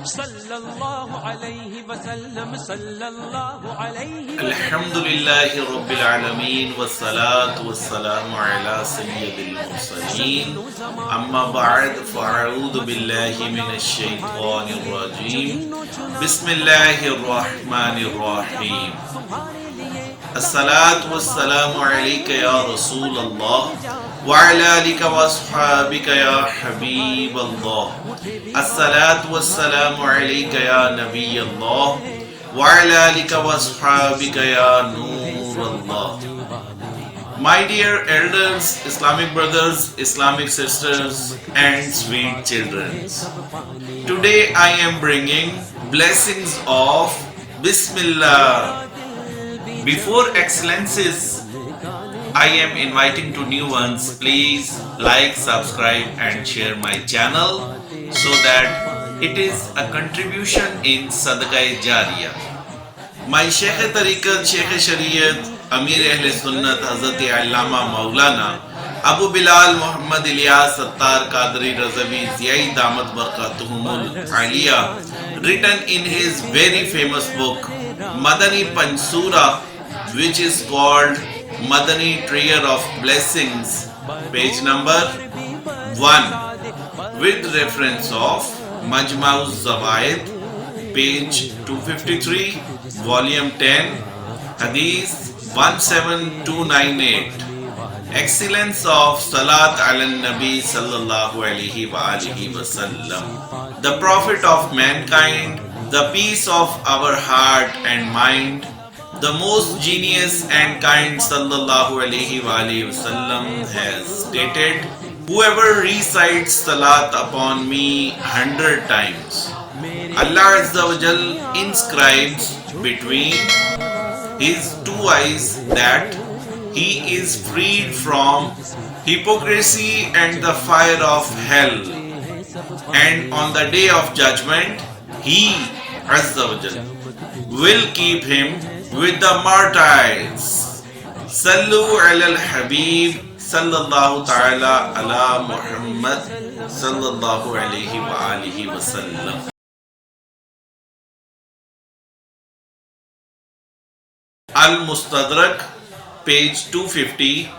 sallallahu alayhi wa sallam, sallallahu alayhi wa sallam. Alhamdulillahi Rabbil Alameen wassalatu wassalamu ala sayyidil mursaleen. Amma ba'd, fa'a'udhu billahi minash shaitanir rajeem. Bismillahir rahmanir rahim. Assalatu wassalamu alayka ya Rasulallah wa ala alika wa ashabika ya Habiballah. Assalatu wassalamu alayka ya Nabiyallah wa ala alika wa ashabika ya Nurallah. My dear elders, Islamic brothers, Islamic sisters and sweet children, today I am bringing blessings of Bismillah. Before excellences, I am inviting to new ones. Please like, subscribe and share my channel so that it is a contribution in Sadaqah Jariyah. My Shaykh Tariqat, Shaykh Shariat, Amir Ahle Sunnat, Hazrat Allama Maulana Abu Bilal Muhammad Ilyas Attar Qadri Razavi Ziyai Damat Barkatuhumul Aliyah, written in his very famous book MADANI Panjsurah, which is called MADANI Prayer of Blessings, page number 1, with reference of Majma'uz Zawaid, page 253, volume 10, hadith 17298. Excellence of Salat ala Nabi sallallahu alayhi wa alihi wa sallam. The Prophet of mankind, the peace of our heart and mind, the most genius and kind sallallahu alayhi wa alihi wasallam has stated, whoever recites salat upon me 100 times, Allah Azza wa Jal inscribes between his two eyes that he is freed from hypocrisy and the fire of hell, and on the day of judgment he Azza wa Jal will keep him with the martyrs. Sallu ala al-Habib sallallahu ta'ala ala Muhammad sallallahu alayhi wa alihi wa sallam. Al-Mustadrak, page 250,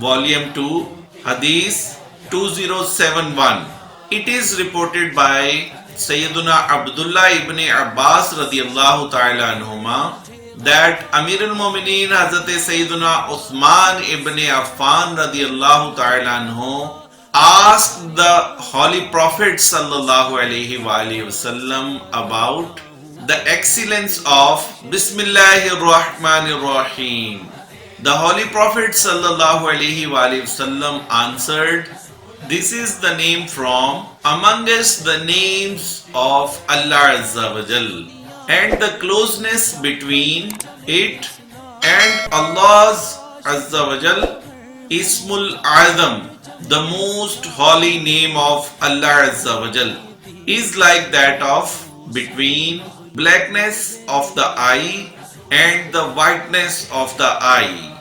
volume 2, hadith 2071. It is reported by Sayyiduna Abdullah ibn Abbas radiyallahu ta'ala anhuma that Amir al-Mu'mineen Hazrat Sayyiduna Uthman ibn Affan radiyallahu ta'ala anhu asked the Holy Prophet sallallahu alayhi wa alihi wasallam about the excellence of Bismillahir Rahmanir Rahim. The Holy Prophet sallallahu alayhi wa alihi wasallam answered, this is the name from amongst the names of Allah Azza wa Jal, and the closeness between it and Allah's Azza wa Jal, Ismul Azam, the most holy name of Allah Azza wa Jal, is like that of between blackness of the eye and the whiteness of the eye.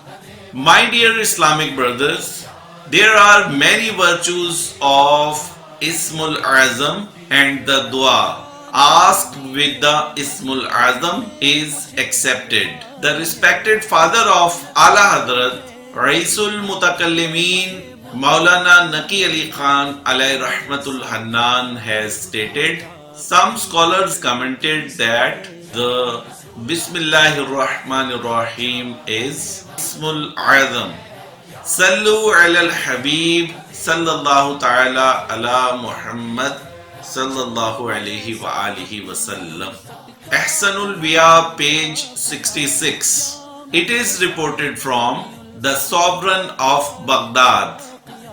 My dear Islamic brothers, there are many virtues of Ismul Azam, and the dua asked with the Ismul Azam is accepted. The respected father of Ala Hadrat Raisul Mutakallimin Maulana Naqi Ali Khan Alayhi Rahmatul Hannan has stated, some scholars commented that the Bismillahir Rahmanir Rahim is Ismul Azam. Sallu ala al-Habib sallallahu ta'ala ala Muhammad sallallahu alayhi wa alihi wa sallam. Ahsanul Biya, page 66. It is reported from the sovereign of Baghdad,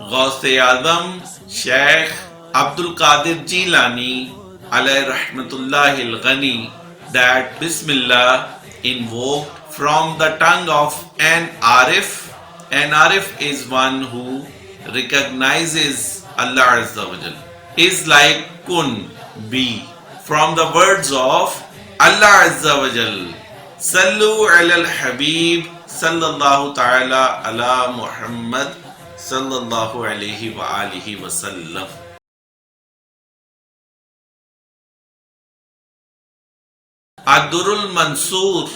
Ghaus-e-Azam Shaykh Abdul Qadir Jilani alayhi rahmatullahi al-Ghani, that Bismillah invoked from the tongue of an Arif. An Arif is one who recognizes Allah Azza wa Jal, is like kun, be, from the words of Allah Azza wa Jal. Sallu ala al-Habib sallallahu ta'ala ala Muhammad sallallahu alayhi wa alihi wa sallam. Ad-Durrul Mansoor,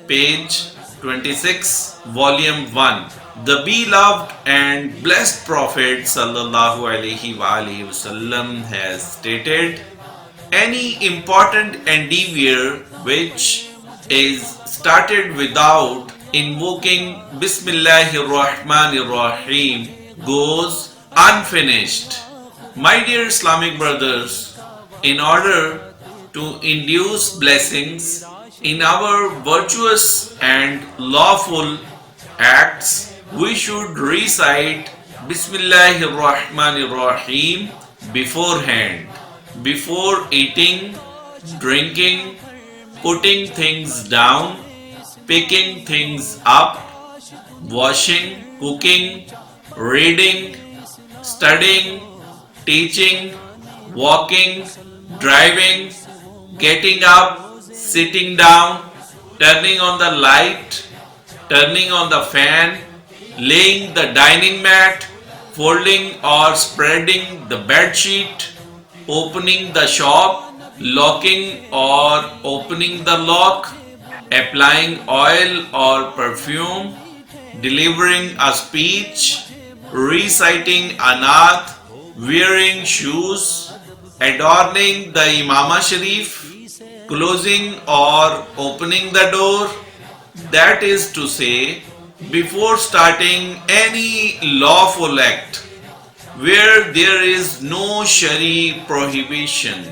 page 26, volume 1. The beloved and blessed Prophet sallallahu alaihi wasallam has stated, any important endeavor which is started without invoking Bismillahir-Rahmanir-Rahim goes unfinished. My dear Islamic brothers, in order to induce blessings in our virtuous and lawful acts, we should recite Bismillahir-Rahmanir-Rahim beforehand, before eating, drinking, putting things down, picking things up, washing, cooking, reading, studying, teaching, walking, driving, getting up, sitting down, turning on the light, turning on the fan, laying the dining mat, folding or spreading the bed sheet, opening the shop, locking or opening the lock, applying oil or perfume, delivering a speech, reciting a naat, wearing shoes, adorning the Imama Sharif, closing or opening the door, that is to say, before starting any lawful act where there is no Shari prohibition.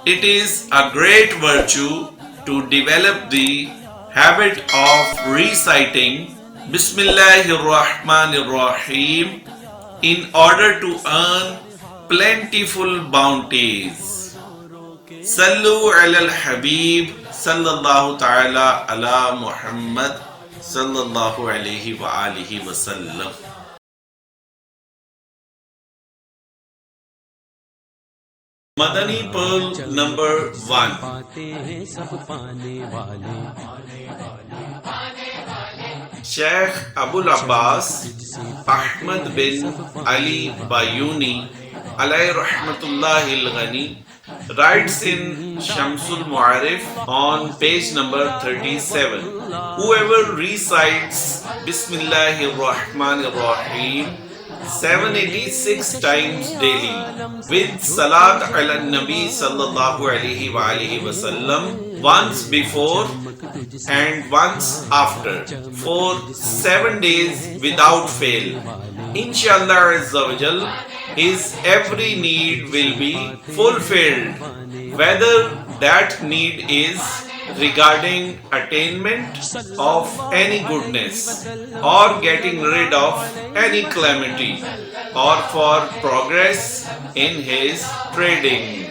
It is a great virtue to develop the habit of reciting Bismillahir-Rahmanir-Rahim in order to earn plentiful bounties. Sallu ala al-Habib sallallahu ta'ala ala Muhammad sallallahu alayhi wa alihi wa sallam. Madani Pearl number 1. Sheikh Abul Abbas Ahmad bin Ali Bayuni alayhi rahmatullahi al-Ghani writes in Shamsul Mu'arif on page number 37. Whoever recites Bismillahir-Rahmanir-Rahim 786 times daily with Salat ala Nabi sallallahu alaihi wa alihi wasallam once before and once after for 7 days without fail, Inshallah Azza wa Jal, his every need will be fulfilled, whether that need is regarding attainment of any goodness or getting rid of any calamity or for progress in his trading.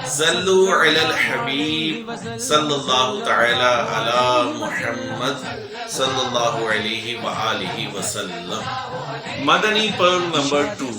Sallu ala al-Habib sallallahu ta'ala ala Muhammad sallallahu alayhi wa alihi wa sallam. Madani Pearl number 2.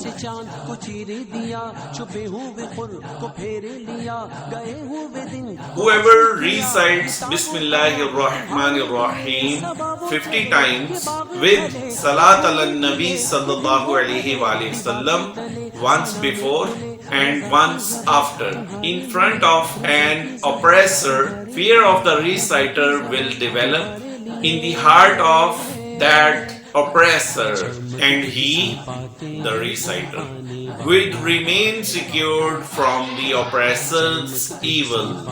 Whoever recites Bismillahir-Rahmanir-Rahim 50 times with Salat ala Nabi sallallahu alayhi wa sallam once before and once after in front of an oppressor, fear of the reciter will develop in the heart of that oppressor, and he, the reciter, will remain secured from the oppressor's evil.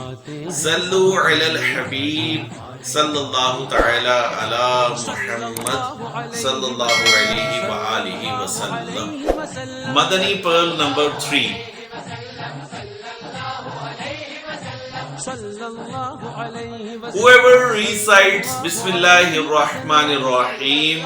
Sallu ala al-Habib sallallahu ta'ala ala Muhammad sallallahu alayhi wa alihi wa sallam. Madani Pearl number 3. Whoever recites Bismillahir-Rahmanir-Rahim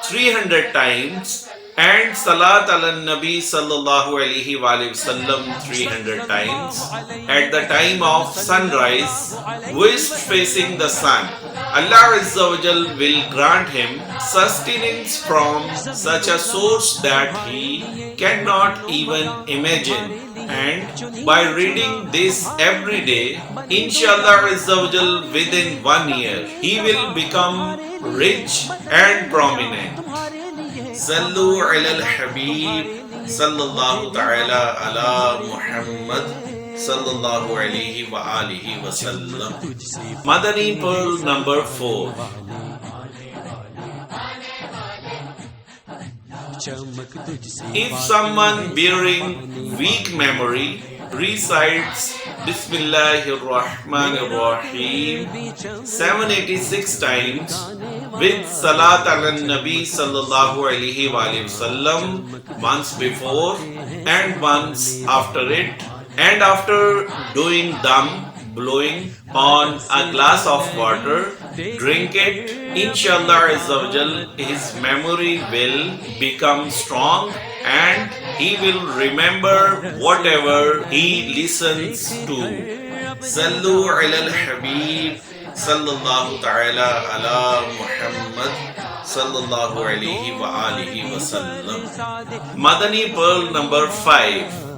300 times and Salat ala Nabi sallallahu alayhi wa sallam 300 times at the time of sunrise, west facing the sun, Allah Azza wa Jal will grant him sustenance from such a source that he cannot even imagine. And by reading this every day, Inshallah Azza wa Jal, within 1 year, he will become rich and prominent. Sallu ala al-Habib sallallahu ta'ala ala Muhammad sallallahu alaihi wa alihi wasallam. Madani pearl number 4. If someone bearing weak memory recites Bismillahir-Rahmanir-Rahim 786 times with Salat ala Nabi sallallahu alaihi wasallam once before and once after it, and after doing dam, blowing on a glass of water, drink it, inshallah Azzawajal, his memory will become strong and he will remember whatever he listens to. Sallu ala al-Habib sallallahu ta'ala ala Muhammad sallallahu alayhi wa alihi wa sallam. Madani pearl number 5.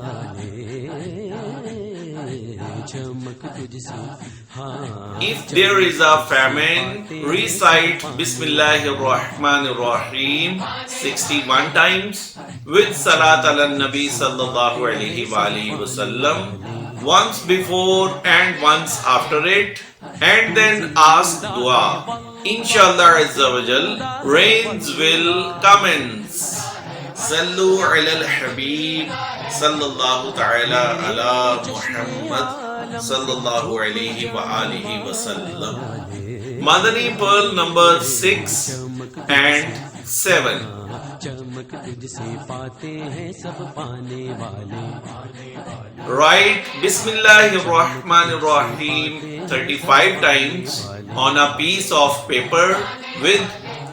If there is a famine, recite Bismillahir-Rahmanir-Rahim 61 times with Salat ala Nabi sallallahu alayhi wa alihi wasallam once before and once after it, and then ask dua. Inshallah Azzawajal, rains will commence. Sallu ala al-Habib sallallahu ta'ala ala Muhammad sallallahu alayhi wa alihi wa sallam. Madani pearl number 6 and 7. Write Bismillahir-Rahmanir-Rahim 35 times on a piece of paper with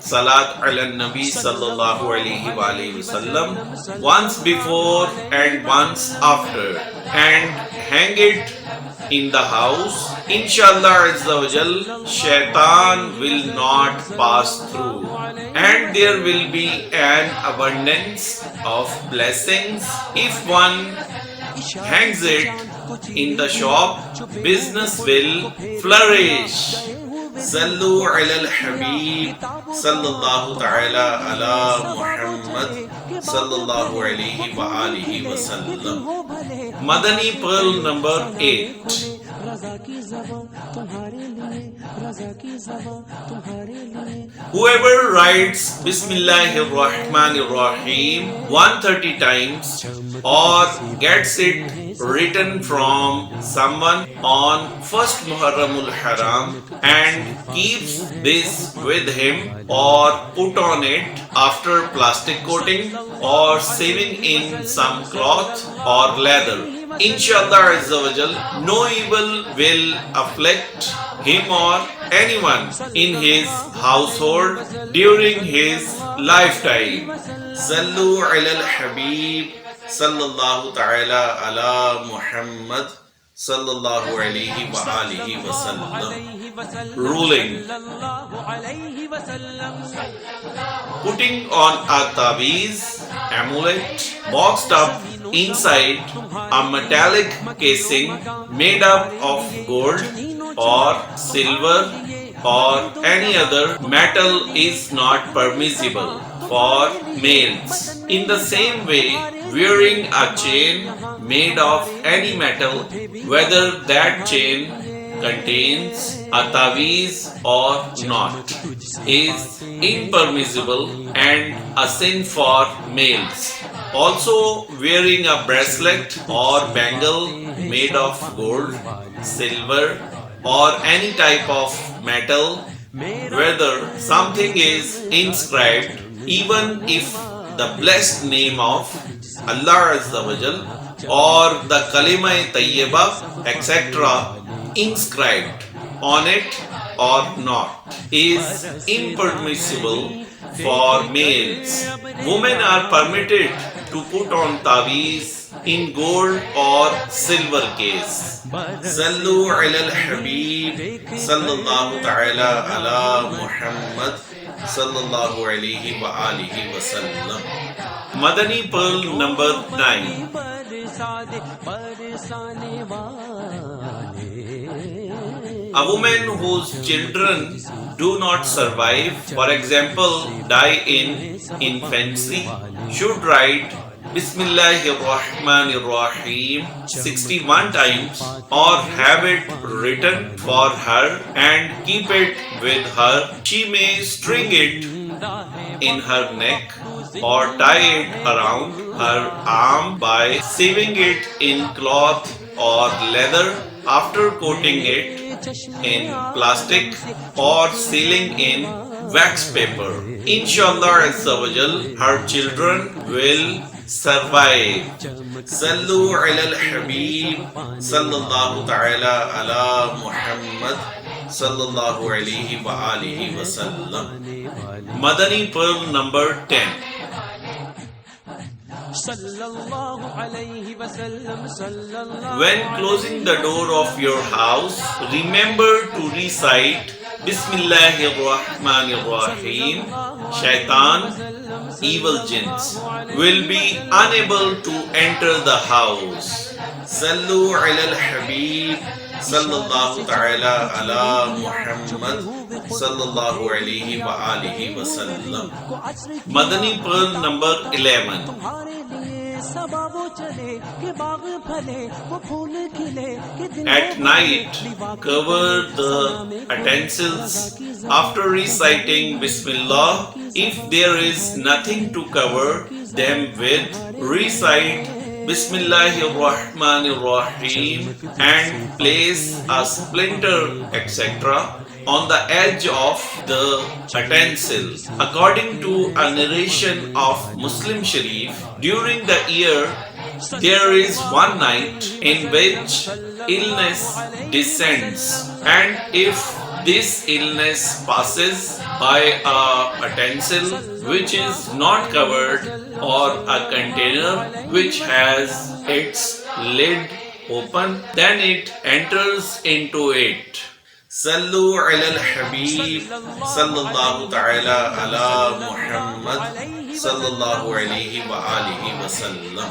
Salat ala Nabi sallallahu alayhi wa sallam once before and once after, and hang it in the house. Inshallah Azzawajal, shaitan will not pass through and there will be an abundance of blessings. If one hangs it in the shop, business will flourish. Sallu ala al-Habib sallallahu ta'ala ala Muhammad sallallahu alayhi wa alihi wa sallam. Madani pearl number 8. Whoever writes Bismillahir-Rahmanir-Rahim 130 times or gets it written from someone on first Muharramul Haram and keeps this with him or put on it after plastic coating or saving in some cloth or leather, inshallah Azzawajal, no evil will afflict him or anyone in his household during his lifetime. Sallu ala al-Habib sallallahu ta'ala ala Muhammad sallallahu alayhi wa alihi wa sallam. Ruling: putting on a taweez, amulet, boxed up inside a metallic casing made up of gold or silver or any other metal is not permissible for males. In the same way, wearing a chain made of any metal, whether that chain contains a taweez or not, is impermissible and a sin for males. Also, wearing a bracelet or bangle made of gold, silver or any type of metal, whether something is inscribed, even if the blessed name of Allah Azza wa Jal or the Kalima Tayyibah, etc. inscribed on it or not, is impermissible for males. Women are permitted to put on taweez in gold or silver case. Sallu ala al-Habib sallallahu ta'ala ala Muhammad sallallahu alayhi wa alihi wa sallam. Madani pearl number 9. A woman whose children do not survive, for example, die in infancy, should write Bismillahirrahmanirrahim 61 times, or have it written for her and keep it with her. She may string it in her neck or tie it around her arm by sewing it in cloth or leather after coating it in plastic or sealing in wax paper. Inshallah Azza wa Jal, her children will survive. Sallu ala al-Habib sallallahu ta'ala ala Muhammad sallallahu alayhi wa alihi wa sallam. Madani pearl number 10. When closing the door of your house, remember to recite Bismillahirrahmanirrahim. Shaitan, evil jinns, will be unable to enter the house. Sallu ala al-Habib sallallahu ta'ala ala Muhammad sallallahu alayhi wa alihi wa sallam. Madani pearl number 11. At night, cover the utensils after reciting Bismillah. If there is nothing to cover them with, recite Bismillahirrahmanirrahim and place a splinter, etc., on the edge of the utensil. According to a narration of Muslim Sharif, during the year there is one night in which illness descends, and if this illness passes by a utensil which is not covered or a container which has its lid open, then it enters into it. Sallu ala al-Habib sallallahu ta'ala ala Muhammad sallallahu alayhi wa alihi wa sallam.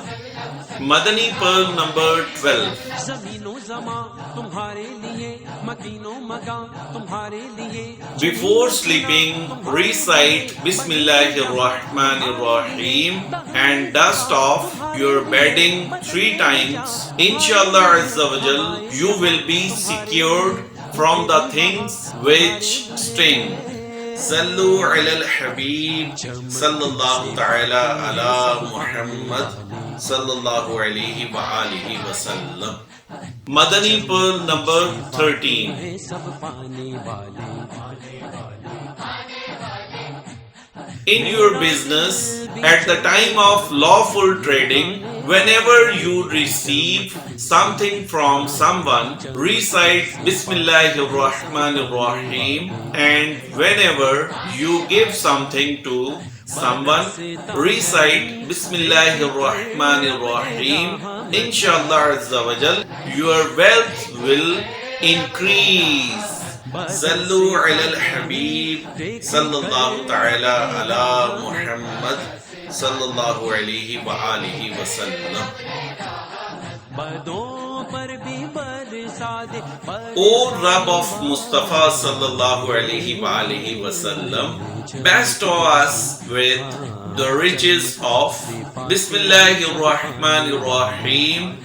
Madani pearl number 12. Before sleeping, recite Bismillahirrahmanirrahim and dust off your bedding 3 times. Inshallah Azza wa Jal, you will be secured from the things which sting. Sallu ala al-Habib sallallahu ta'ala ala Muhammad sallallahu alayhi wa alihi wa sallam. Madani pearl number 13. In your business, at the time of lawful trading, whenever you receive something from someone, recite Bismillahirrahmanirrahim, and whenever you give something to someone, recite Bismillahirrahmanirrahim. Inshallah Azza wa Jal, your wealth will increase. Sallu ala al-Habib sallallahu ta'ala ala Muhammad sallallahu alayhi wa alihi wa sallam. O Rabb of Mustafa sallallahu alayhi wa alihi wa sallam, bestow us with the riches of Bismillahirrahmanirrahim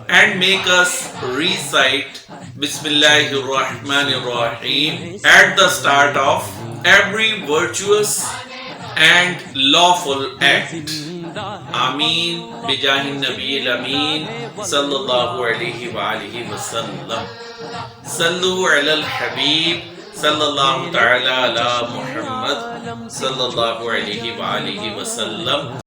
and make us recite Bismillahirrahmanirrahim at the start of every virtuous and lawful act. Ameen bijahin nabiyil ameen sallallahu alayhi wa alihi wa sallam. Sallu ala al-Habib sallallahu ta'ala ala Muhammad sallallahu alayhi wa alihi wa sallam.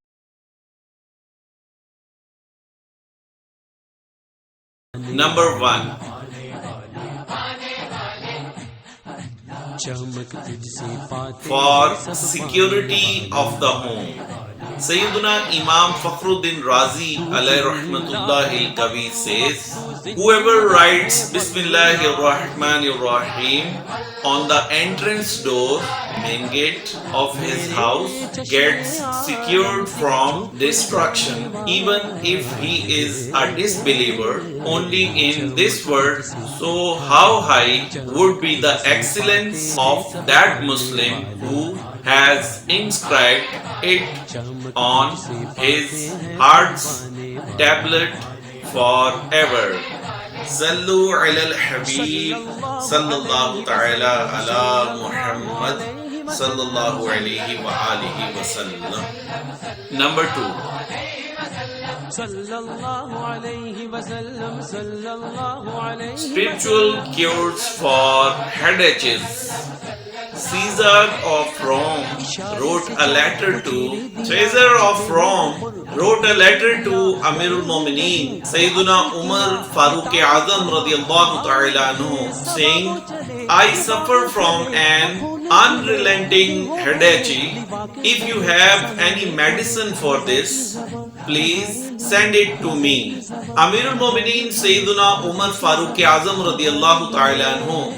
Number 1. For security of the home. Sayyiduna Imam Fakhruddin Razi alayhi rahmatullahi al-Kavi says, whoever writes Bismillahirrahmanirrahim on the entrance door, main gate of his house, gets secured from destruction, even if he is a disbeliever. O only in this world, so how high would be the excellence of that Muslim who has inscribed it on his heart's tablet forever. Sallu ala al-Habib sallallahu ta'ala ala Muhammad sallallahu alayhi wa alihi wa sallam. Number 2. Spiritual cures for headaches. Caesar of Rome wrote a letter to Amirul Mu'mineen Sayyiduna Umar Farooq Azam radiyallahu ta'ala anhu, saying, I suffer from an unrelenting headache. If you have any medicine for this, please send it to me. Amirul Mu'mineen Sayyiduna Umar Farooq Azam radiyallahu ta'ala anhu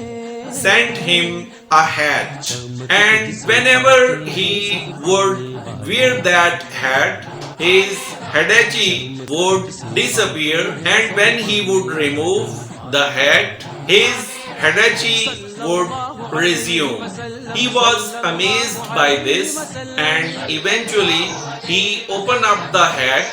sent him a hat, and whenever he would wear that hat, his headache would disappear, and when he would remove the hat, his headache would resume. He was amazed by this, and eventually he opened up the hat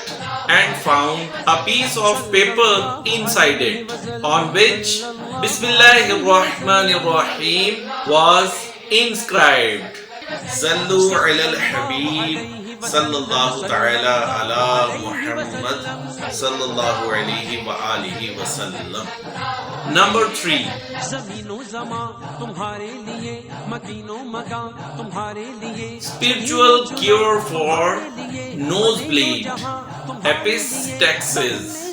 and found a piece of paper inside it, on which Bismillahir-Rahmanir-Rahim was inscribed. Sallu ala al-Habib sallallahu ta'ala ala Muhammad sallallahu alayhi wa alihi wa sallam. Number 3. Spiritual cure for nosebleed, epistaxis.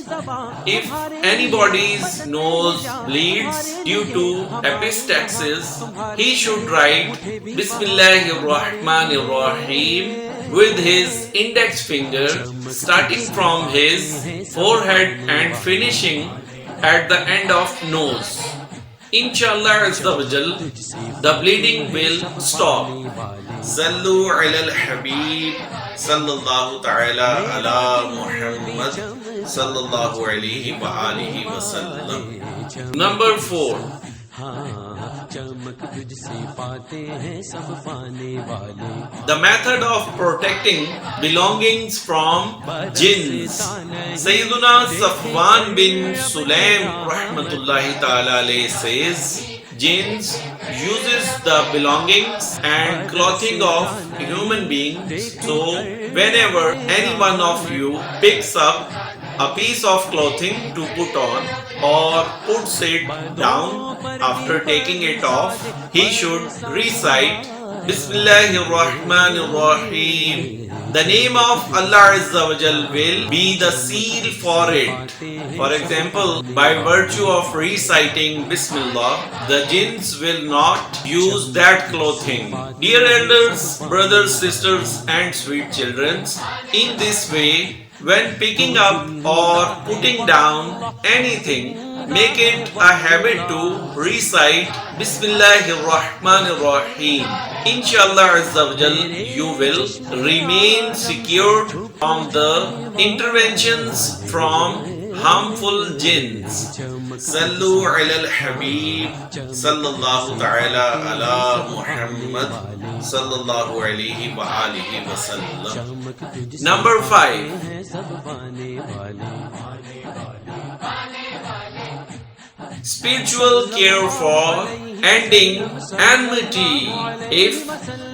If anybody's nose bleeds due to epistaxis, he should write Bismillahir-Rahmanir-Rahim with his index finger, starting from his forehead and finishing at the end of nose. Inshallah Azzawajal, the bleeding will stop. Sallu ala al-Habib sallallahu ta'ala ala Muhammad sallallahu alayhi wa alihi wa sallam. Number 4. The method of protecting belongings from jinns. Sayyiduna Safwan bin Sulaim rahmatullahi ta'ala alayhi says, jinns uses the belongings and clothing of human beings, so whenever any one of you picks up a piece of clothing to put on or puts it down after taking it off, he should recite Bismillahir-Rahmanir-Rahim. The name of Allah Azza wa Jal will be the seal for it. For example, by virtue of reciting Bismillah, the jinns will not use that clothing. Dear elders, brothers, sisters and sweet children, in this way, when picking up or putting down anything, make it a habit to recite Bismillahir-Rahmanir-Rahim. Inshallah Azza wa Jal, you will remain secured from the interventions from harmful jinns. Sallu ala al-Habib sallallahu ta'ala ala Muhammad sallallahu alayhi wa alihi wa sallam. Number 5. Spiritual care for ending enmity. If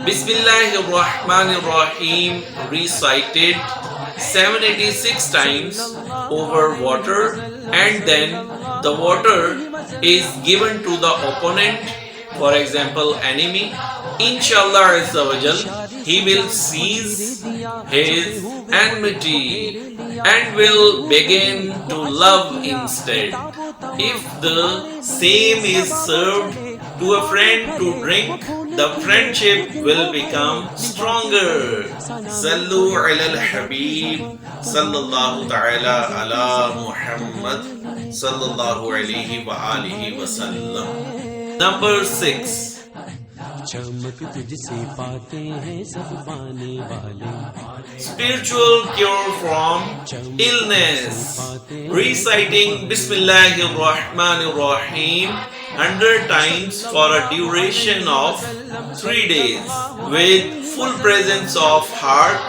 Bismillahir-Rahmanir-Rahim recited 786 times over water, and then the water is given to the opponent, for example enemy, inshallah Azza wa Jal, he will cease his enmity and will begin to love instead. If the same is served to a friend to drink, the friendship will become stronger. Sallu ala al-Habib sallallahu ta'ala ala Muhammad sallallahu alayhi wa alihi wa sallam. Number 6. चमक तुझसे पाते हैं सब पाने वाले. Spiritual cure from illness. Reciting Bismillahir-Rahmanir-Rahim 100 times for a duration of 3 days with full presence of heart,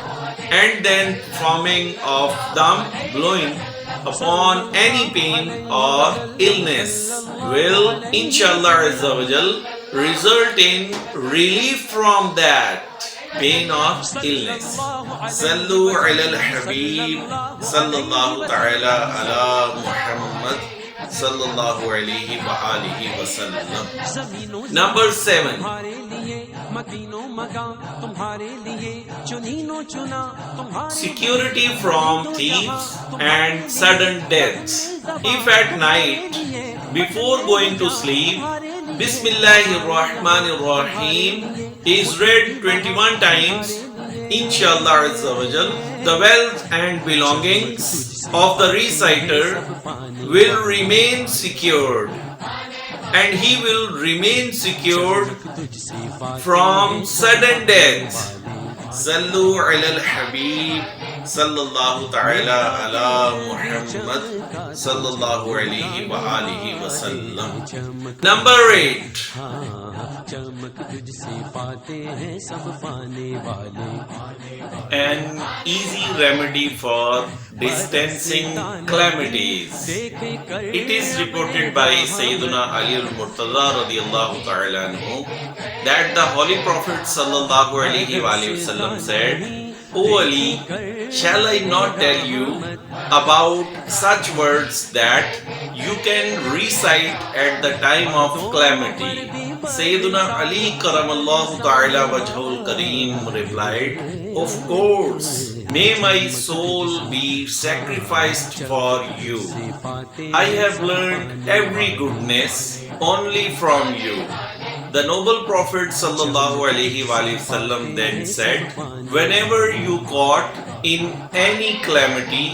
and then forming of thumb blowing upon any pain or illness will inshallah azza wa jal result in relief from that pain or illness. Sallu ala al-habib sallallahu ta'ala ala Muhammad sallallahu alayhi wa alihi wa sallam. Number 7. Security from thieves and sudden deaths. If at night, before going to sleep, Bismillahir-Rahmanir-Rahim is read 21 times, inshallah azza wa jal, the wealth and belongings of the reciter will remain secured, and he will remain secured from sudden death. Sallu ala al-habib sallallahu ta'ala ala Muhammad sallallahu alayhi wa alihi wa sallam. Number 8. An easy remedy for distancing calamities. It is reported by Sayyiduna Ali al-Murtada radiyallahu ta'ala anhu that the Holy Prophet sallallahu alayhi wa sallam said, "O Ali, shall I not tell you about such words that you can recite at the time of calamity?" Sayyiduna Ali karamallahu ta'ala wajhul kareem replied, "Of course, may my soul be sacrificed for you. I have learned every goodness only from you." The noble Prophet sallallahu alaihi wasallam then said, "Whenever you caught in any calamity,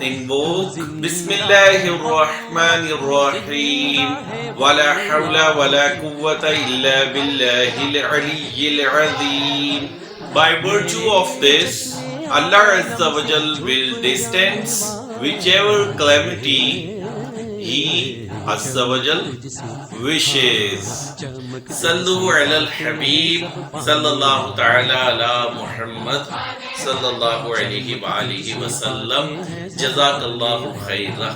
invoke Bismillahir-Rahmanir-Rahim wala hawla wala quwwata illa billahil aliyyil azim." By virtue of this, Allah Azza wa Jal will distance whichever calamity He Azza wa Jal wishes. Sallu ala al-habib sallallahu ta'ala ala Muhammad sallallahu alayhi wa alihi wa sallam. Jazakallahu khairah.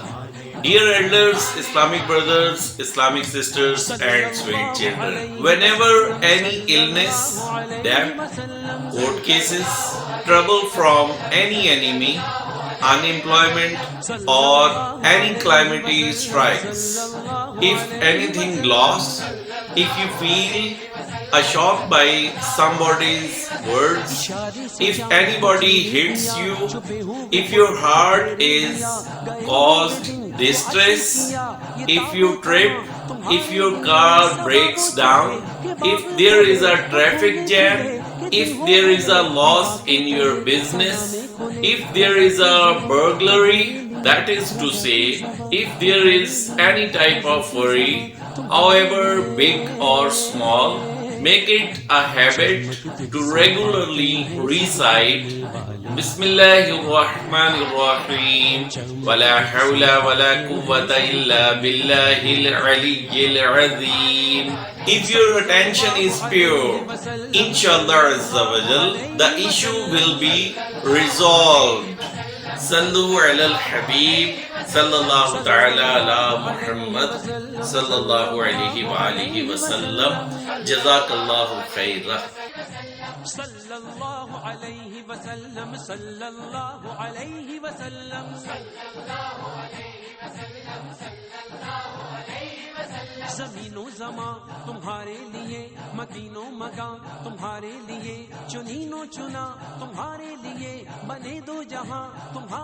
Dear elders, Islamic brothers, Islamic sisters and sweet children, whenever any illness, death, court cases, trouble from any enemy, unemployment or any calamity strikes, if anything lost, if you feel a shock by somebody's words, if anybody hits you, if your heart is caused distress, if you trip, if your car breaks down, if there is a traffic jam, if there is a loss in your business, if there is a burglary, that is to say, if there is any type of worry, however big or small, make it a habit to regularly recite Bismillahir-Rahmanir-Rahim wala hawla wala quwwata illa billahil aliyyil azim. If your attention is pure, inshallah azza wa jal, the issue will be resolved. Sallu ala al-habib sallallahu ta'ala ala Muhammad sallallahu alayhi wa alihi wa sallam. Jazakallahu khairah. sallallahu alayhi wa sallam, sallallahu alayhi wa sallam, sallallahu alayhi wa sallam, sallallahu alayhi wa sallam. ज़मीनो Zama तुम्हारे लिए, मदीनो मका तुम्हारे लिए, चुनीनो चुना तुम्हारे लिए, बने दो जहां तुम्हारे